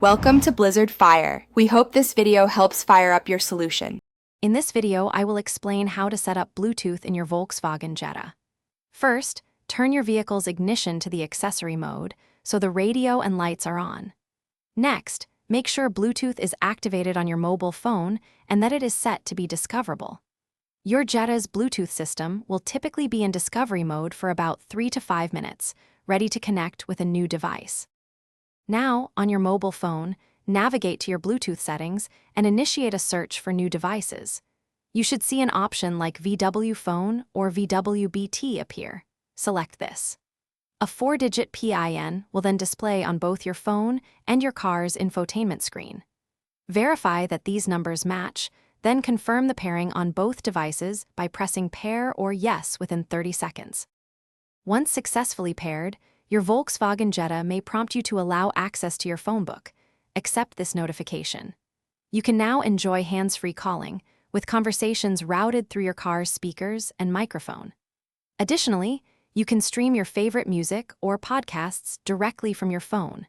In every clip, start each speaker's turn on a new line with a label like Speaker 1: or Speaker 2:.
Speaker 1: Welcome to Blizzard Fire. We hope this video helps fire up your solution.
Speaker 2: In this video, I will explain how to set up Bluetooth in your Volkswagen Jetta. First, turn your vehicle's ignition to the accessory mode so the radio and lights are on. Next, make sure Bluetooth is activated on your mobile phone and that it is set to be discoverable. Your Jetta's Bluetooth system will typically be in discovery mode for about 3 to 5 minutes, ready to connect with a new device. Now, on your mobile phone, navigate to your Bluetooth settings and initiate a search for new devices. You should see an option like VW Phone or VW BT appear. Select this. A 4-digit PIN will then display on both your phone and your car's infotainment screen. Verify that these numbers match, then confirm the pairing on both devices by pressing pair or yes within 30 seconds. Once successfully paired, your Volkswagen Jetta may prompt you to allow access to your phone book. Accept this notification. You can now enjoy hands-free calling, with conversations routed through your car's speakers and microphone. Additionally, you can stream your favorite music or podcasts directly from your phone.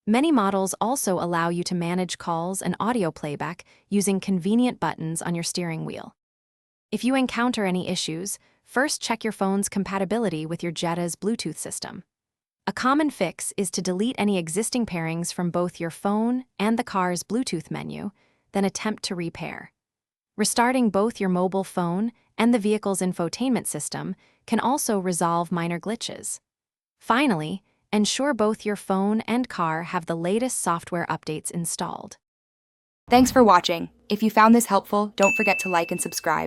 Speaker 2: Many models also allow you to manage calls and audio playback using convenient buttons on your steering wheel. If you encounter any issues, first check your phone's compatibility with your Jetta's Bluetooth system. A common fix is to delete any existing pairings from both your phone and the car's Bluetooth menu, then attempt to repair. Restarting both your mobile phone and the vehicle's infotainment system can also resolve minor glitches. Finally, ensure both your phone and car have the latest software updates installed.
Speaker 1: Thanks for watching. If you found this helpful, don't forget to like and subscribe.